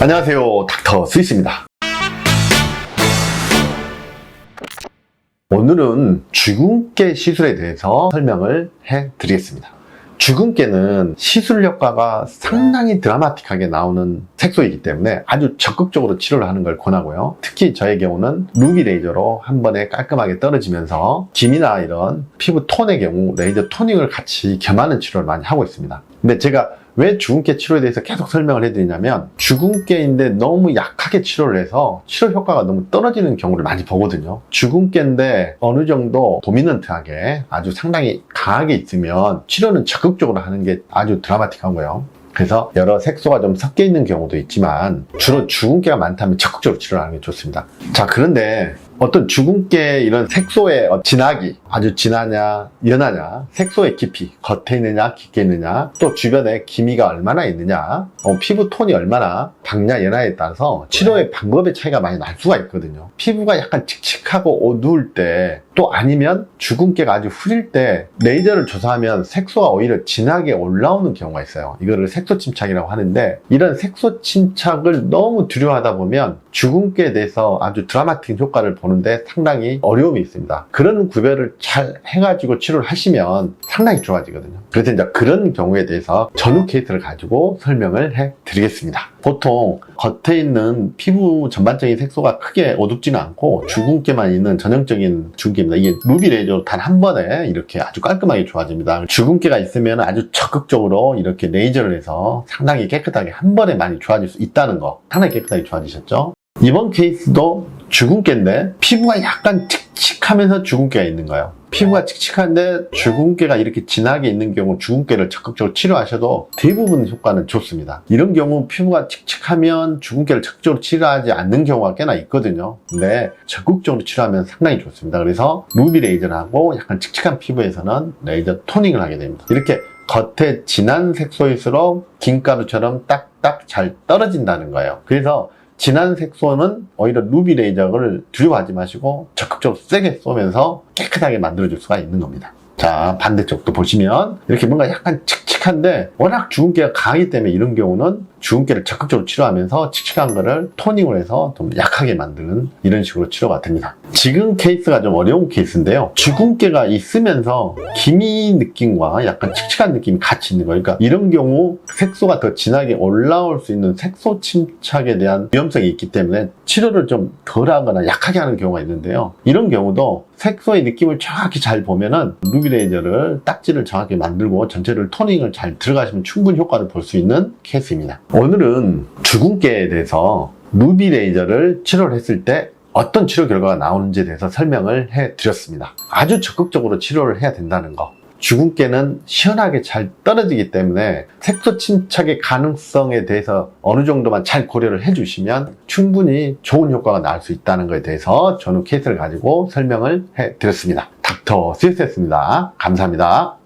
안녕하세요, 닥터 스위스입니다. 오늘은 주근깨 시술에 대해서 설명을 해드리겠습니다. 주근깨는 시술 효과가 상당히 드라마틱하게 나오는 색소이기 때문에 아주 적극적으로 치료를 하는 걸 권하고요. 특히 저의 경우는 루비 레이저로 한 번에 깔끔하게 떨어지면서 기미나 이런 피부 톤의 경우 레이저 토닝을 같이 겸하는 치료를 많이 하고 있습니다. 근데 제가 왜 주근깨 치료에 대해서 계속 설명을 해드리냐면, 주근깨인데 너무 약하게 치료를 해서 치료 효과가 너무 떨어지는 경우를 많이 보거든요. 주근깨인데 어느 정도 도미넌트하게 아주 상당히 강하게 있으면 치료는 적극적으로 하는 게 아주 드라마틱하고요. 그래서 여러 색소가 좀 섞여 있는 경우도 있지만 주로 주근깨가 많다면 적극적으로 치료를 하는 게 좋습니다. 자, 그런데 어떤 주근깨 이런 색소의 진하기, 아주 진하냐 연하냐, 색소의 깊이, 겉에 있느냐 깊게 있느냐, 또 주변에 기미가 얼마나 있느냐, 피부 톤이 얼마나 밝냐 연하에 따라서 치료의 방법의 차이가 많이 날 수가 있거든요. 피부가 약간 칙칙하고 어두울 때, 또 아니면 주근깨가 아주 흐릴 때 레이저를 조사하면 색소가 오히려 진하게 올라오는 경우가 있어요. 이거를 색소 침착이라고 하는데, 이런 색소 침착을 너무 두려워하다 보면 주근깨에 대해서 아주 드라마틱 효과를 보는데 상당히 어려움이 있습니다. 그런 구별을 잘 해가지고 치료를 하시면 상당히 좋아지거든요. 그래서 이제 그런 경우에 대해서 전후 케이스를 가지고 설명을 해드리겠습니다. 보통 겉에 있는 피부 전반적인 색소가 크게 어둡지는 않고 주근깨만 있는 전형적인 주근깨입니다. 이게 루비 레이저로 단 한 번에 이렇게 아주 깔끔하게 좋아집니다. 주근깨가 있으면 아주 적극적으로 이렇게 레이저를 해서 상당히 깨끗하게 한 번에 많이 좋아질 수 있다는 거, 상당히 깨끗하게 좋아지셨죠? 이번 케이스도 주근깨인데 피부가 약간 칙칙하면서 주근깨가 있는 거예요. 피부가 칙칙한데 주근깨가 이렇게 진하게 있는 경우 주근깨를 적극적으로 치료하셔도 대부분 효과는 좋습니다. 이런 경우 피부가 칙칙하면 주근깨를 적극적으로 치료하지 않는 경우가 꽤나 있거든요. 근데 적극적으로 치료하면 상당히 좋습니다. 그래서 루비 레이저를 하고 약간 칙칙한 피부에서는 레이저 토닝을 하게 됩니다. 이렇게 겉에 진한 색소일수록 김가루처럼 딱딱 잘 떨어진다는 거예요. 그래서 진한 색소는 오히려 루비 레이저를 두려워하지 마시고 적극적으로 세게 쏘면서 깨끗하게 만들어줄 수가 있는 겁니다. 자, 반대쪽도 보시면 이렇게 뭔가 약간 칙칙한데 워낙 주근깨가 강하기 때문에 이런 경우는 주근깨를 적극적으로 치료하면서 칙칙한 거를 토닝을 해서 좀 약하게 만드는 이런 식으로 치료가 됩니다. 지금 케이스가 좀 어려운 케이스인데요. 주근깨가 있으면서 기미 느낌과 약간 칙칙한 느낌이 같이 있는 거예요. 그러니까 이런 경우 색소가 더 진하게 올라올 수 있는 색소 침착에 대한 위험성이 있기 때문에 치료를 좀 덜하거나 약하게 하는 경우가 있는데요. 이런 경우도 색소의 느낌을 정확히 잘 보면은 루비 레이저를 딱지를 정확히 만들고 전체를 토닝을 잘 들어가시면 충분히 효과를 볼 수 있는 케이스입니다. 오늘은 주근깨에 대해서 루비 레이저를 치료를 했을 때 어떤 치료 결과가 나오는지에 대해서 설명을 해드렸습니다. 아주 적극적으로 치료를 해야 된다는 거. 주근깨는 시원하게 잘 떨어지기 때문에 색소 침착의 가능성에 대해서 어느 정도만 잘 고려를 해주시면 충분히 좋은 효과가 나올 수 있다는 것에 대해서 전후 케이스를 가지고 설명을 해드렸습니다. 닥터 스위스였습니다. 감사합니다.